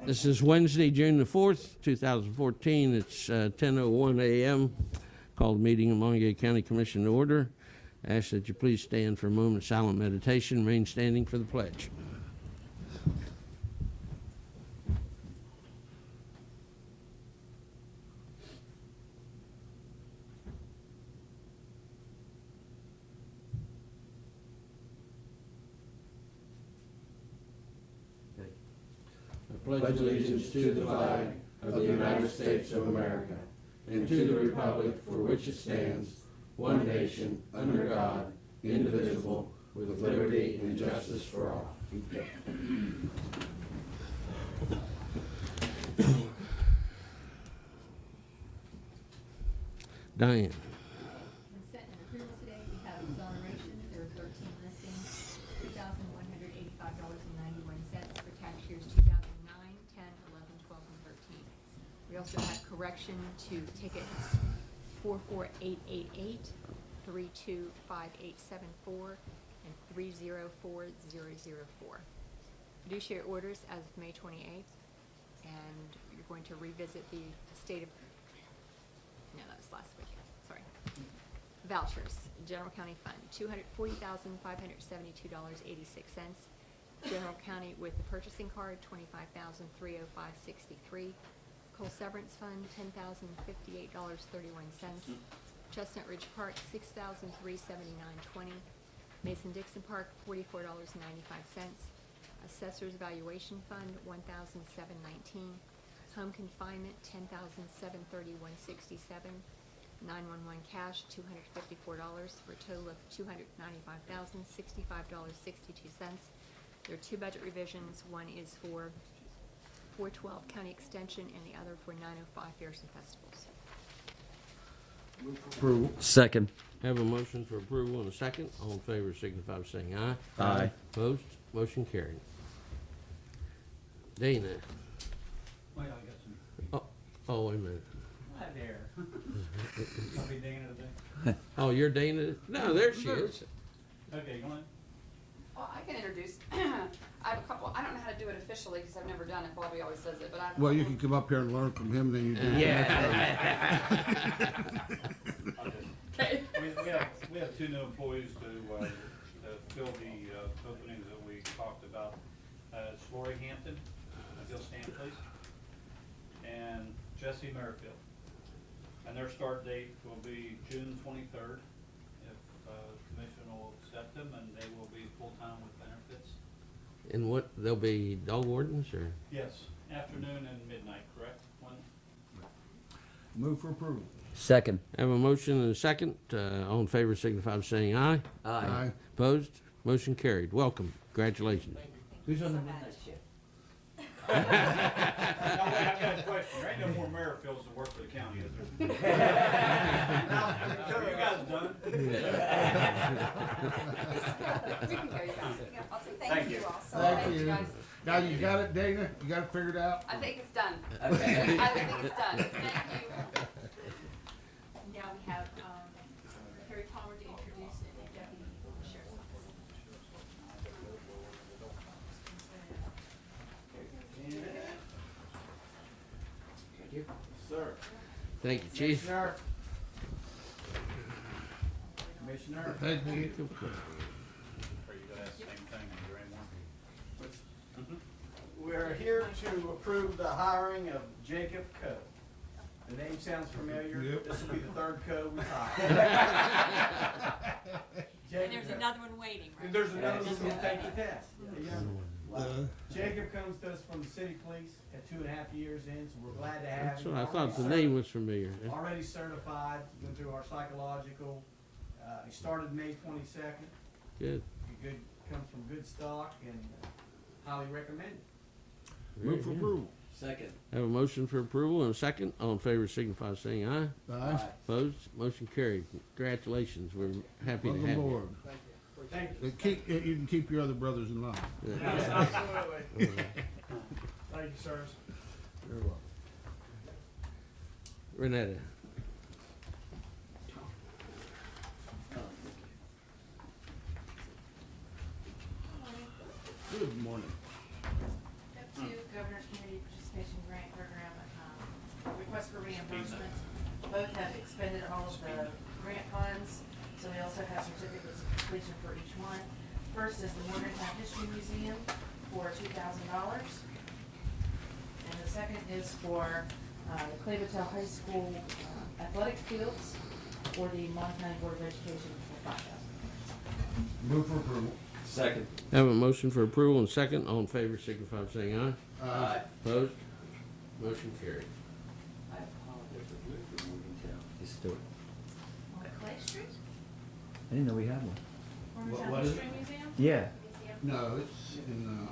This is Wednesday, June the 4th, 2014. It's 10:01 a.m. Call the meeting of Monongalia County Commission to order. I ask that you please stand for a moment of silent meditation. Remain standing for the pledge. I pledge allegiance to the flag of the United States of America and to the republic for which it stands, one nation, under God, indivisible, with liberty and justice for all. Diane. Consent and approval today, we have exoneration, there are 13 listings, $3,185.91 for tax years 2009, 10, 11, 12, and 13. We also have correction to tickets 44888, 325874, and 304004. Fiduciary orders as of May 28th, and you're going to revisit the state of, no, that was last week, sorry. Vouchers, General County Fund, $240,572.86. General County with the purchasing card, $25,305.63. Coal Severance Fund, $10,058.31. Chestnut Ridge Park, $6,379.20. Mason-Dixon Park, $44.95. Assessor's Valuation Fund, $1,719. Home Confinement, $10,731.67. 911 cash, $254 for a total of $295,065.62. There are two budget revisions. One is for 412 County Extension and the other for 905 Fairs and Festivals. Approval. Second. Have a motion for approval and a second. All in favor signify by saying aye. Aye. Opposed? Motion carried. Dana. Wait, I got some. Oh, wait a minute. Hi there. I'll be Dana today. Oh, you're Dana? No, there she is. Okay, go on. Well, I can introduce, I have a couple, I don't know how to do it officially because I've never done it, Bobby always does it, but I have a Well, you couple- can come up here and learn from him, then you do. Okay. We have two new employees to fill the openings that we talked about. It's Lori Hampton, if you'll stand please, and Jesse Merrifield. And their start date will be June 23rd, if the commission will accept them, and they will be full-time with benefits. And what, they'll be dog wardens or? Yes, afternoon and midnight, correct? One. Move for approval. Second. Have a motion and a second. All in favor signify by saying aye. Aye. Opposed? Motion carried. Welcome. Congratulations. Who's on the midnight shift? Now, wait, I've got a question. There ain't no more Merrifields to work for the county, is there? You guys done? We can go, you guys. I'll say thank you all. So Thank thank you you. guys. Now you got it, Dana? You got it figured out? I think it's done. Okay. I think it's done. Thank you. Now we have Harry Palmer to introduce the Deputy Sheriff's Office. Sir. Thank you, Chief. Commissioner. Thank you. Are you gonna ask the same thing, is there any more? We're here to approve the hiring of Jacob Coe. The name sounds familiar. Yep. This will be the third Coe we've hired. And there's another one waiting, right? There's another one who'll take the test. Yeah. Uh, Jacob comes to us from the city police at 2.5 years in, so we're glad to have That's him. what I thought the name was familiar. Already certified, went through our psychological. He started May 22nd. Good. Comes from good stock and highly recommended. Move for approval. Second. Have a motion for approval and a second. All in favor signify by saying aye. Aye. Opposed? Motion carried. Congratulations. We're happy to Welcome have aboard. Thank you. You can keep your other brothers in line. you. Absolutely. Thank you, sirs. Very well. Renetta. Good of the grant funds, so we also have certificates of completion for each one. First is the Morgantown History Museum for $2,000. And the second is for the Clavotel High School athletic fields for the Monongalia Board of Education for $5,000. Move for approval. Second. Have a motion for approval and second. All in favor, signify by saying aye. Aye. Opposed? Motion carried. I apologize for doing it for Morgantown. Just do it. On Clay Street? I didn't know we had one. Morgantown what is History Museum? Yeah. No, it's in,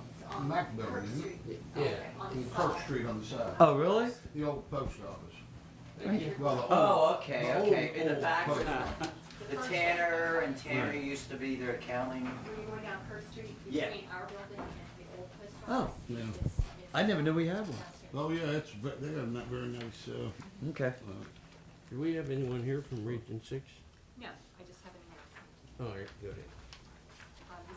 Mac Building, isn't it? Yeah. In Kirk Street on the side. Oh, really? The old post office. Thank you. Well, the old- Oh, okay, the okay. old- In the old back, post the office. Tanner and Tanner used to be their accounting. Were you going down Kirk Street Yeah. between our building and the old post Oh. office? Yeah. It's- I never knew we had one. Oh, yeah, it's, they have that very nice, Okay. Do we have anyone here from Region 6? No, I just have an announcement. Oh, here, go ahead.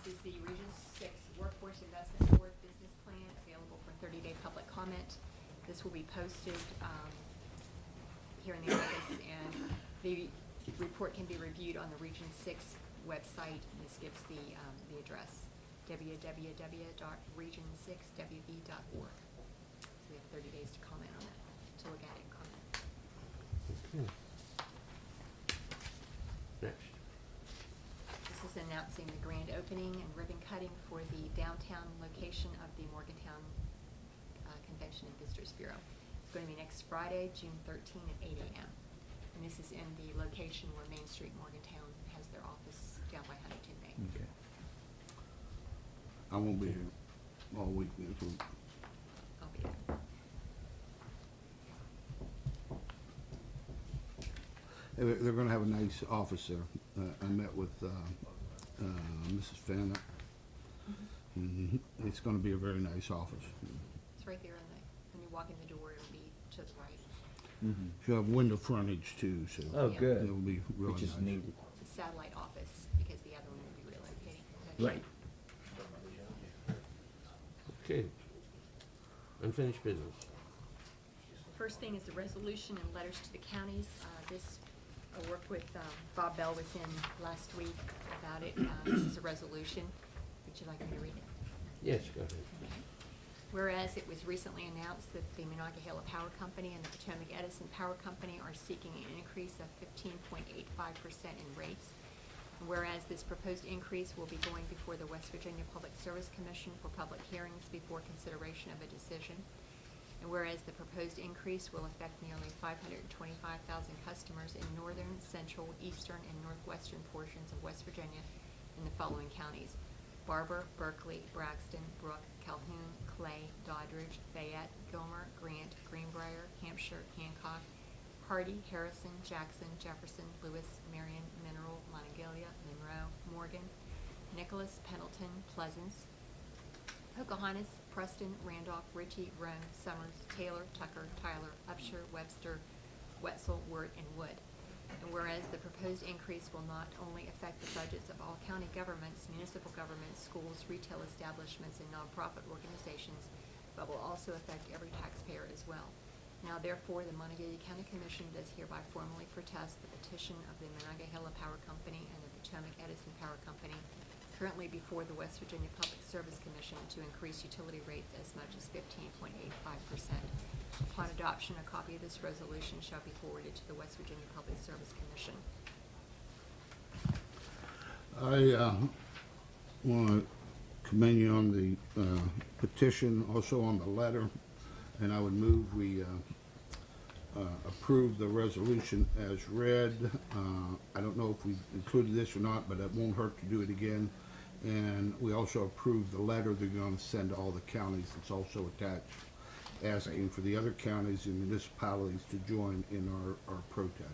This is the Region 6 Workforce Investment Board Business Plan, available for 30-day public comment. This will be posted here in the office, and the report can be reviewed on the Region 6 website. This gives the address, www.region6wv.org. So we have 30 days to comment on that, to look at it and comment. Okay. Next. This is announcing the grand opening and ribbon cutting for the downtown location of the Morgantown Convention and Visitors Bureau. It's going to be next Friday, June 13 at 8 a.m. And this is in the location where Main Street Morgantown has their office down by Huntington Bay. Okay. I won't be here all week next week. I'll be there. They're gonna have a nice office there. I met with, Mrs. Fana. It's gonna be a very nice office. It's right there when you walk in the door, it'll be to the right. Mm-hmm. She'll have window frontage too, so. Oh, Yeah. good. It'll be really Which nice. is needed. It's a satellite office because the other one will be relocating. Right. Okay. Unfinished business. First thing is the resolution and letters to the counties. This, I worked with, Bob Bell was in last week about it. This is a resolution. Would you like me to read it? Yes, go ahead. Whereas it was recently announced that the Monongalia Power Company and the Potomac Edison Power Company are seeking an increase of 15.85% in rates. And whereas this proposed increase will be going before the West Virginia Public Service Commission for public hearings before consideration of a decision. And whereas the proposed increase will affect nearly 525,000 customers in northern, central, eastern, and northwestern portions of West Virginia in the following counties: Barber, Berkeley, Braxton, Brooke, Calhoun, Clay, Doddridge, Fayette, Gilmer, Grant, Greenbrier, Hampshire, Hancock, Hardy, Harrison, Jackson, Jefferson, Lewis, Marion, Mineral, Monongalia, Monroe, Morgan, Nicholas, Pendleton, Pleasance, Pocahontas, Preston, Randolph, Ritchie, Rome, Summers, Taylor, Tucker, Tyler, Upshur, Webster, Wetzel, Wirt, and Wood. And whereas the proposed increase will not only affect the budgets of all county governments, municipal governments, schools, retail establishments, and nonprofit organizations, but will also affect every taxpayer as well. Now therefore, the Monongalia County Commission does hereby formally protest the petition of the Monongalia Power Company and the Potomac Edison Power Company, currently before the West Virginia Public Service Commission, to increase utility rates as much as 15.85%. Upon adoption, a copy of this resolution shall be forwarded to the West Virginia Public Service Commission. I want to commend you on the petition, also on the letter, and I would move we approve the resolution as read. I don't know if we included this or not, but it won't hurt to do it again. And we also approve the letter they're going to send to all the counties that's also attached, asking for the other counties and municipalities to join in our protest.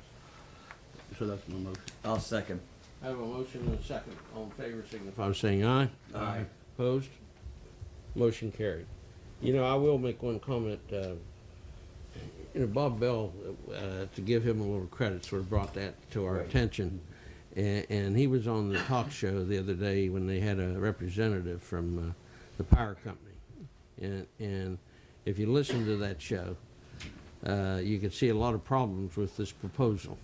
So that's my motion. I'll second. I have a motion and a second. All in favor, signify by saying aye. Aye. Opposed? Motion carried. You know, I will make one comment. Bob Bell, to give him a little credit, sort of brought that to our attention. And he was on the talk show the other day when they had a representative from the power company. And if you listen to that show, you can see a lot of problems with this proposal.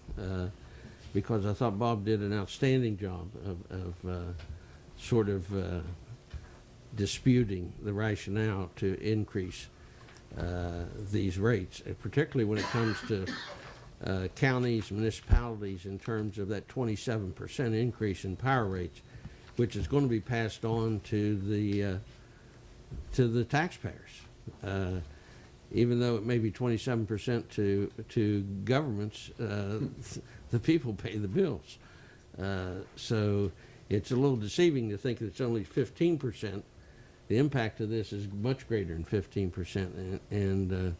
because I thought Bob did an outstanding job of disputing the rationale to increase these rates, particularly when it comes to counties, municipalities, in terms of that 27% increase in power rates, which is going to be passed on to the taxpayers. Even though it may be 27% to governments, the people pay the bills. So it's a little deceiving to think that it's only 15%. The impact of this is much greater than 15%, and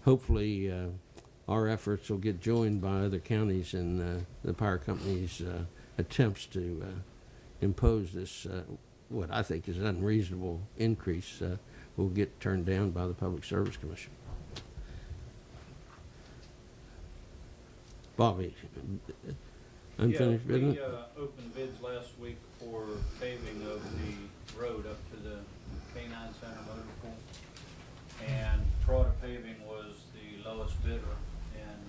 hopefully our efforts will get joined by other counties and the power companies' attempts to impose this, what I think is an unreasonable increase, will get turned down by the Public Service Commission. Bobby, unfinished business? Yeah, we opened bids last week for paving of the road up to the K-9 Center motor pool. And Trotta Paving was the lowest bidder and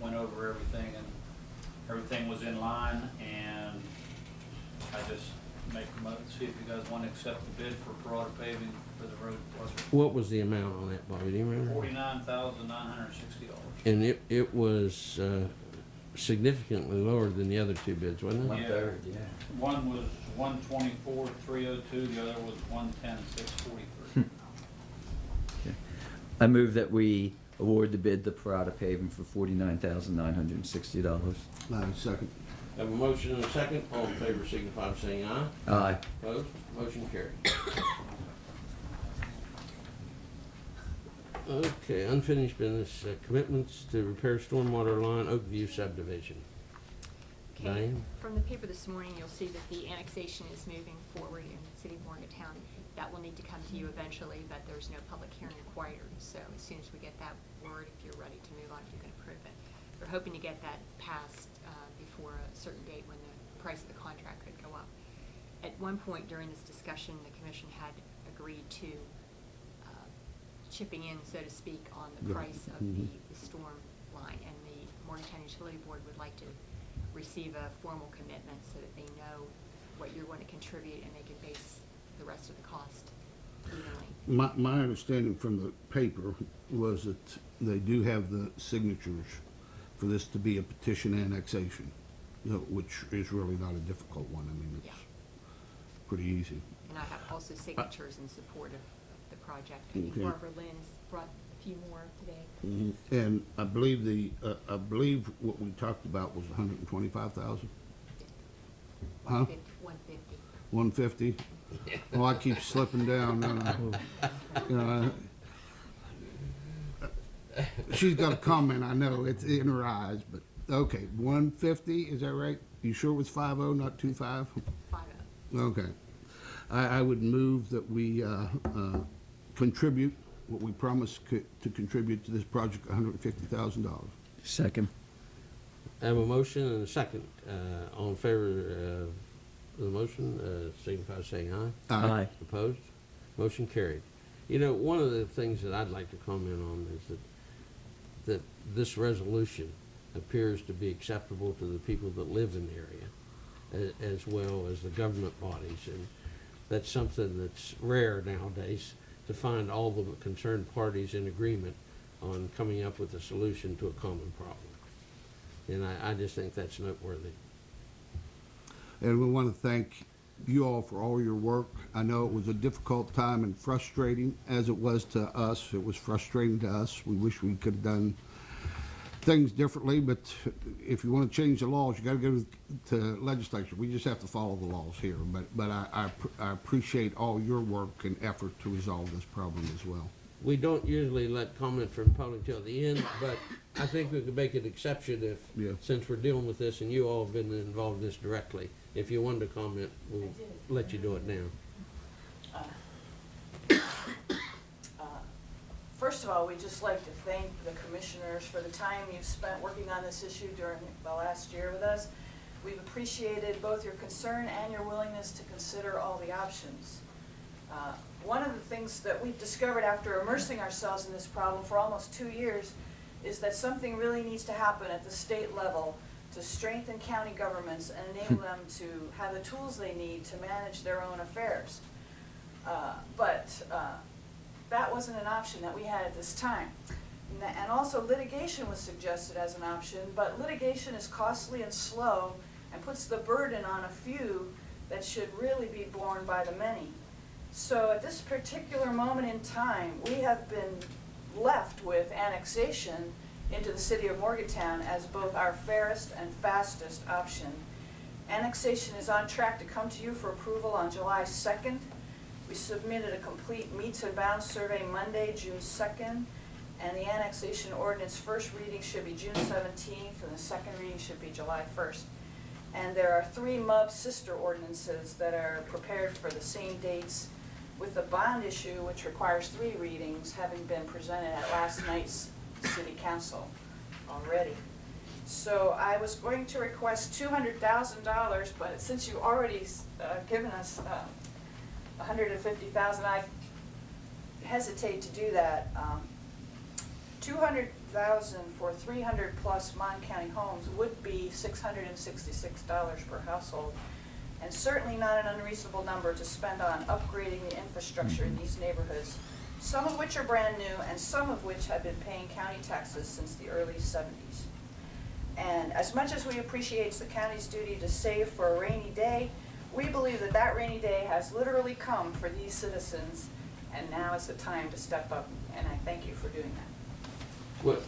went over everything, and everything was in line, and I just make a motion, see if you guys want to accept the bid for Trotta Paving for the road project. What was the amount on that, Bobby? Do you remember? $49,960. And it was significantly lower than the other two bids, wasn't it? 1/3, yeah. One was 124,302, the other was 110,643. I move that we award the bid to Parada Paving for $49,960. Second. Have a motion and a second. All in favor signify by saying aye. Aye. Opposed? Motion carried. Okay, unfinished business, commitments to repair stormwater line, Oakview subdivision. Okay. Diane? From the paper this morning, you'll see that the annexation is moving forward in the city of Morgantown. That will need to come to you eventually, but there's no public hearing required. So as soon as we get that word, if you're ready to move on, you can approve it. We're hoping to get that passed before a certain date when the price of the contract could go up. At one point during this discussion, the commission had agreed to chipping in, so to speak, on the price of the storm line, and the Morgantown Utility Board would like to receive a formal commitment so that they know what you're going to contribute and they can base the rest of the cost evenly. My understanding from the paper was that they do have the signatures for this to be a petition annexation, which is really not a difficult one. I mean, it's pretty easy. And I have also signatures in support of the project. I think Okay. Barbara Lynn's brought a few more today. And I believe what we talked about was 125,000. Huh? 150. 150. Well, I keep slipping down. She's got a comment. I know it's in her eyes, but okay, 150. Is that right? You sure it was 50, not 25? 50. Okay. I would move that we contribute what we promised to contribute to this project, $150,000. Second. I have a motion and a second. All in favor of the motion, signify by saying aye. Aye. Opposed? Motion carried. You know, one of the things that I'd like to comment on is that this resolution appears to be acceptable to the people that live in the area, as well as the government bodies, and that's something that's rare nowadays, to find all the concerned parties in agreement on coming up with a solution to a common problem. And I just think that's noteworthy. And we want to thank you all for all your work. I know it was a difficult time and frustrating, as it was to us. It was frustrating to us. We wish we could have done things differently, but if you want to change the laws, you got to go to legislature. We just have to follow the laws here. But I appreciate all your work and effort to resolve this problem as well. We don't usually let comment from the public till the end, but I think we could make an exception if, since we're dealing with this and you all have been involved in this directly, if you wanted to comment, we'll let you do it now. First of all, we'd just like to thank the commissioners for the time you've spent working on this issue during the last year with us. We've appreciated both your concern and your willingness to consider all the options. One of the things that we've discovered after immersing ourselves in this problem for almost 2 years is that something really needs to happen at the state level to to strengthen county governments and enable them to have the tools they need to manage their own affairs. But that wasn't an option that we had at this time. And also litigation was suggested as an option, but litigation is costly and slow and puts the burden on a few that should really be borne by the many. So at this particular moment in time, we have been left with annexation into the city of Morgantown as both our fairest and fastest option. Annexation is on track to come to you for approval on July 2nd. We submitted a complete meets and bounds survey Monday, June 2nd, and the annexation ordinance first reading should be June 17th, and the second reading should be July 1st. And there are 3 MUB sister ordinances that are prepared for the same dates, with the bond issue, which requires 3 readings, having been presented at last night's city council already. So I was going to request $200,000, but since you already given us $150,000, I hesitate to do that. $200,000 for 300 plus Mon County homes would be $666 per household, and certainly not an unreasonable number to spend on upgrading the infrastructure in these neighborhoods, some of which are brand new and some of which have been paying county taxes since the early 70s. And as much as we appreciate the county's duty to save for a rainy day, we believe that that rainy day has literally come for these citizens, and now is the time to step up, and I thank you for doing that. Well,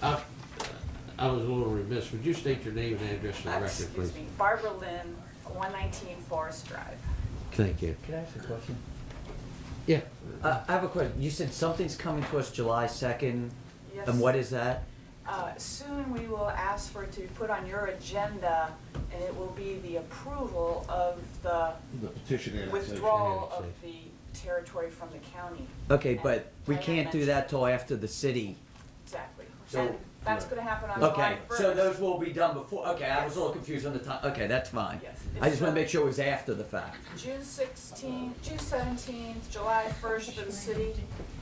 I was a little remiss. Would you state your name and address for the record, please? Excuse me, Barbara Lynn, 119 Forest Drive. Thank you. Can I ask a question? Yeah. I have a question. You said something's coming to us July 2nd, Yes. and what is that? Soon we will ask for it to be put on your agenda, and it will be the approval of the petition annexation. withdrawal of the territory from the county. Okay, but we Like I can't do mentioned. that till after the city. Exactly. So- And that's gonna happen on July Okay, 1st. so those will be done before, okay, I was a little confused on the time, okay, that's fine. Yes. I just wanna make sure it was after the fact. June 16th, June 17th, July 1st for the city.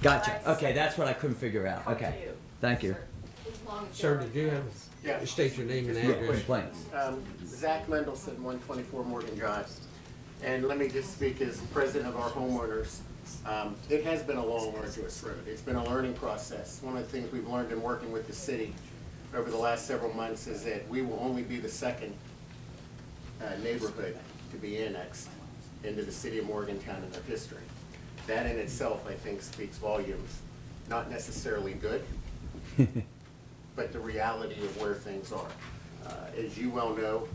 Gotcha, July okay, that's what I couldn't figure out, Come to okay. you. Thank you. Sir. Sir, did you have, Yeah. state your name and Yeah, address? complaints. Zach Mendelson, 124 Morgan Drive. And let me just speak as president of our homeowners. It has been a long, arduous road. It's been a learning process. One of the things we've learned in working with the city over the last several months is that we will only be the second neighborhood to be annexed into the city of Morgantown in their history. That in itself, I think, speaks volumes. Not necessarily good, but the reality of where things are. As you well know,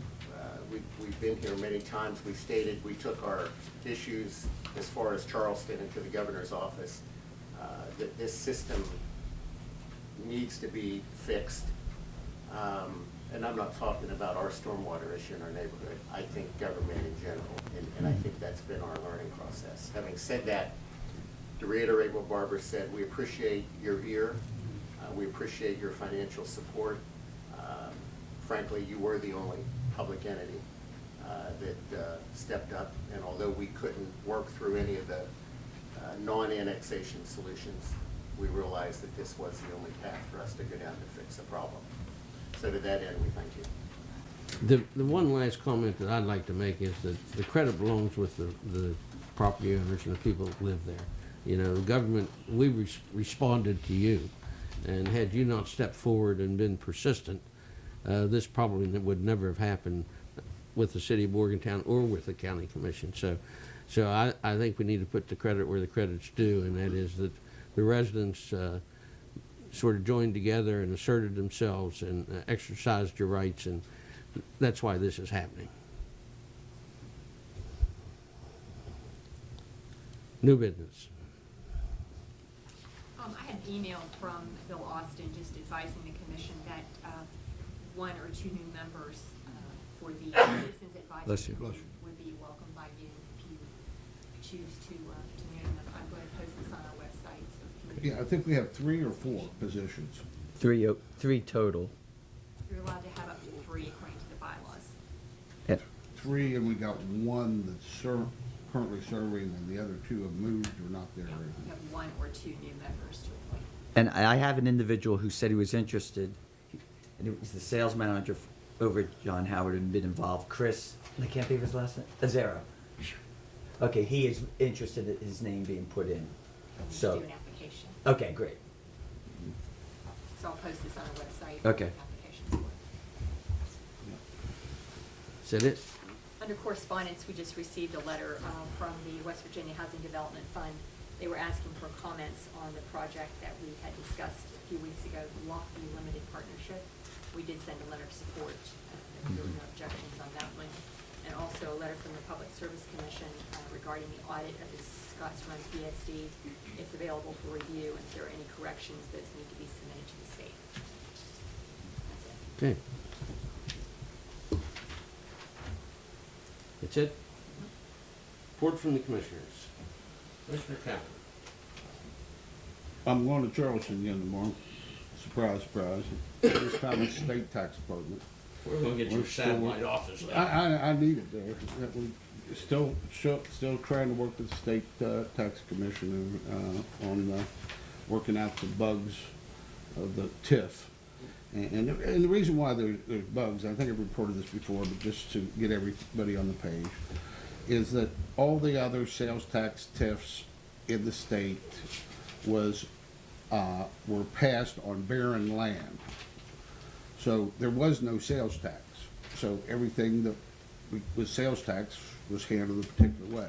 we've been here many times. We stated we took our issues as far as Charleston and to the governor's office, that this system needs to be fixed. And I'm not talking about our stormwater issue in our neighborhood. I think government in general, and I think that's been our learning process. Having said that, to reiterate what Barbara said, we appreciate your ear. We appreciate your financial support. Frankly, you were the only public entity that stepped up, and although we couldn't work through any of the non-annexation solutions, we realized that this was the only path for us to go down to fix the problem. So to that end, we thank you. The one last comment that I'd like to make is that the credit belongs with the property owners and the people that live there. You know, the government, we responded to you, and had you not stepped forward and been persistent, this probably would never have happened with the city of Morgantown or with the county commission. So I think we need to put the credit where the credit's due, and that is that the residents sort of joined together and asserted themselves and exercised your rights, and that's why this is happening. New business. I had an email from Bill Austin just advising the commission that 1 or 2 new members for the Citizens Bless Advisory you. Committee would be welcomed by you if you choose to name them. I'm going to post this on our website. So if you Yeah, I think we have 3 or 4 positions. Three total. You're allowed to have up to 3 according to the bylaws. Yeah. 3, and we got 1 that's currently serving, and the other 2 have moved or not there. You have 1 or 2 new members to appoint. And I have an individual who said he was interested, and it was the sales manager over at John Howard and been involved. Chris, I can't think of his last name, Azera. Okay, he is interested in his name being put in. So, Do an application. okay, great. So I'll post this on our website. Okay. Applications for it. Is that it? Under correspondence, we just received a letter from the West Virginia Housing Development Fund. They were asking for comments on the project that we had discussed a few weeks ago, the Lockview Limited Partnership. We did send a letter of support. There were no objections on that one. And also a letter from the Public Service Commission regarding the audit of the Scotts Run PSD. It's available for review, and if there are any corrections, those need to be submitted to the state. That's it. Okay. That's it? Report from the commissioners. Commissioner Kaplan. I'm going to Charleston again tomorrow. Surprise, surprise. This time it's state tax department. We're gonna get your satellite office now. I need it there. We're still trying to work with the state tax commissioner on working out the bugs of the TIF. And the reason why there's bugs, I think I've reported this before, but just to get everybody on the page, is that all the other sales tax TIFs in the state were passed on barren land. So there was no sales tax. So everything that was sales tax was handled a particular way.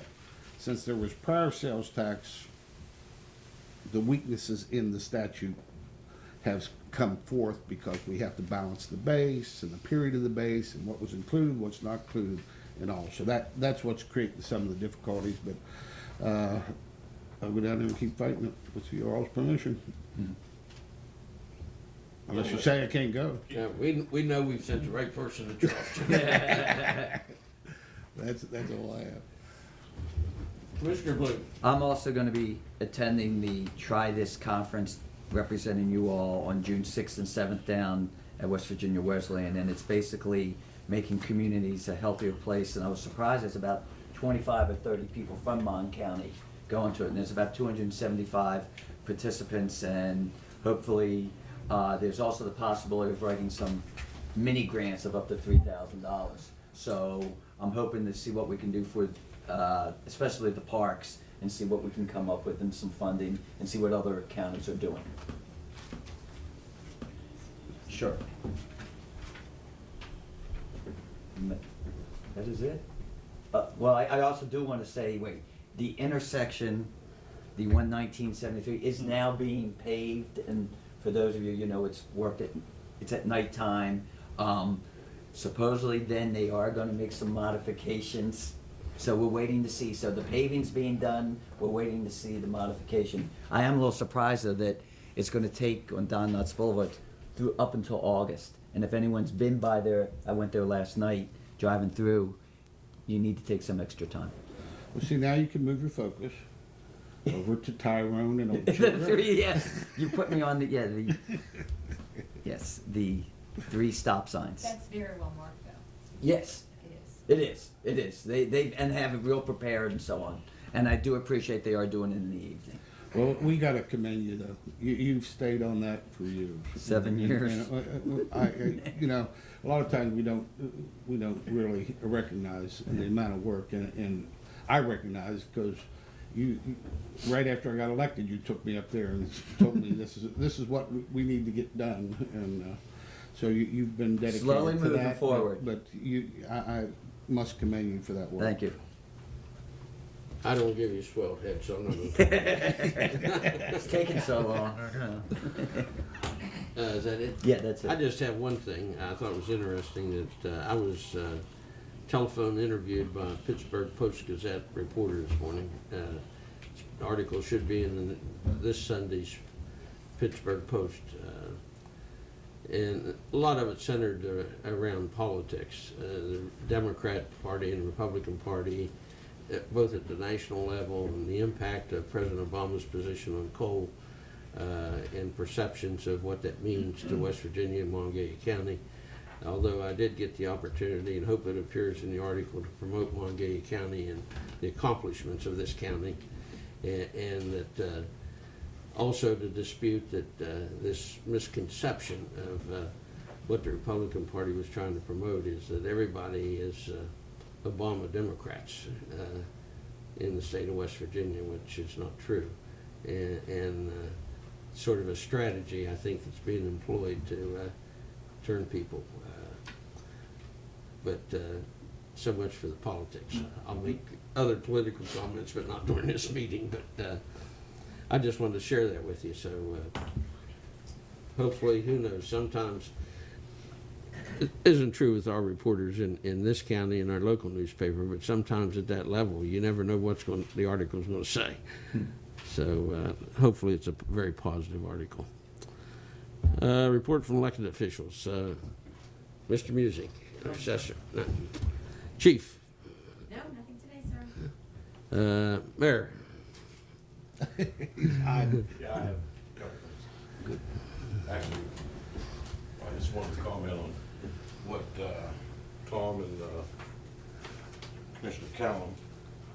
Since there was prior sales tax, the weaknesses in the statute have come forth because we have to balance the base and the period of the base and what was included, what's not included, and all. So that's what's creating some of the difficulties. But I'll go down there and keep fighting it with your all's permission. Unless you say I can't go. Yeah, we know we've sent the right person to Charleston. That's all I have. Commissioner Bloom. I'm also going to be attending the Try This conference, representing you all on June 6th and 7th down at West Virginia Wesleyan, and it's basically making communities a healthier place. And I was surprised there's about 25 or 30 people from Mon County going to it, and there's about 275 participants, and hopefully there's also the possibility of writing some mini grants of up to $3,000. So I'm hoping to see what we can do for especially the parks, and see what we can come up with and some funding, and see what other counties are doing. Sure. That is it? Well, I also do want to say, wait, the intersection, the 11973, is now being paved, and for those of you, you know, it's at nighttime. Supposedly then they are going to make some modifications. So we're waiting to see. So the paving's being done. We're waiting to see the modification. I am a little surprised though that it's going to take on Don Knotts Boulevard up until August. And if anyone's been by there, I went there last night driving through, you need to take some extra time. Well, see, now you can move your focus over to Tyrone and Old Chip Road. Yes, you put me on yes, the 3 stop signs. That's very well marked, though. Yes. It is. It is. They and have it real prepared and so on. And I do appreciate they are doing it in the evening. Well, we got to commend you though. You've stayed on that for years. 7 years. You know, a lot of times we don't really recognize the amount of work, and I recognize because you right after I got elected, you took me up there and told me this is what we need to get done, and so you've been dedicated Slowly to moving that, forward. But I must commend you for that work. Thank you. I don't give you swelled head, so I'm not gonna. It's taking so long. Is that it? Yeah, that's it. I just have one thing. I thought it was interesting that I was telephone interviewed by a Pittsburgh Post-Gazette reporter this morning. The article should be in this Sunday's Pittsburgh Post. And a lot of it centered around politics. The Democrat Party and the Republican Party, both at the national level, and the impact of President Obama's position on coal and perceptions of what that means to West Virginia and Monongalia County. Although I did get the opportunity, and hope it appears in the article, to promote Monongalia County and the accomplishments of this county, and that also to dispute that this misconception what the Republican Party was trying to promote is that everybody is Obama Democrats in the state of West Virginia, which is not true. And sort of a strategy, I think, that's being employed to turn people. But so much for the politics. I'll make other political comments, but not during this meeting. But I just wanted to share that with you. So hopefully, who knows, sometimes it isn't true with our reporters in this county and our local newspaper, but sometimes at that level, you never know what's the article's going to say. So hopefully it's a very positive article. Report from elected officials. Mr. Music, Assessor. No. Chief. No, nothing today, sir. Mayor. Yeah, I have a couple things. Actually, I just wanted to comment on what Tom and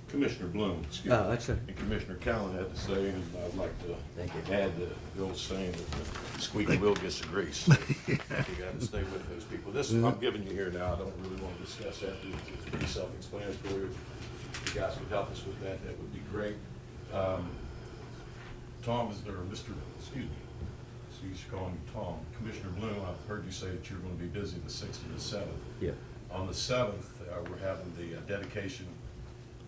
Commissioner Bloom, excuse me, Oh, that's it. and Commissioner Callan had to say, and I'd like to add the old saying that the squeaky wheel gets the grease. You got to stay with those people. This I'm giving you here now. I don't really want to discuss that. It's pretty self-explanatory. If you guys could help us with that, that would be great. Tom is there, Mr. Excuse me. So you should call him Tom. Commissioner Bloom, I've heard you say that you're going to be busy the 6th and the 7th. Yeah. On the 7th, we're having the dedication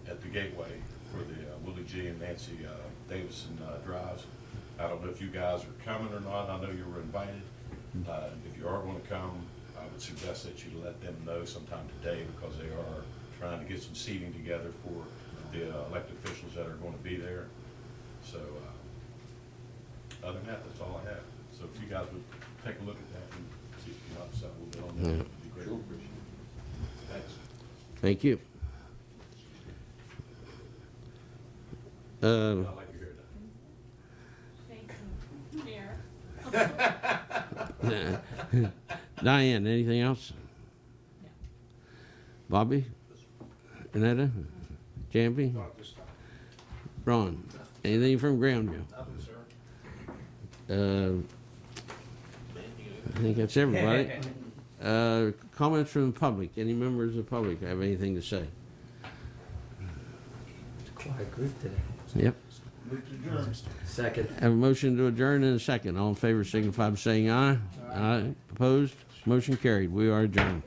at the Gateway for the Willie G. and Nancy Davison drives. I don't know if you guys are coming or not. I know you were invited. If you are going to come, I would suggest that you let them know sometime today, because they are trying to get some seating together for the elected officials that are going to be there. So other than that, that's all I have. So if you guys would take a look at that and see if you can help us out a little bit on that, it'd be greatly appreciated. Thanks. Thank you. I'd like to hear Thank you, Mayor. Diane, anything else? Bobby? Annetta? Jamby? Ron? Anything from Grandview? I think that's everybody. Comments from the public. Any members of the public have anything to say? It's a quiet group today. Yep. Second. Have a motion to adjourn in a second. All in favor signify by saying aye. Aye. Opposed? Motion carried. We are adjourned.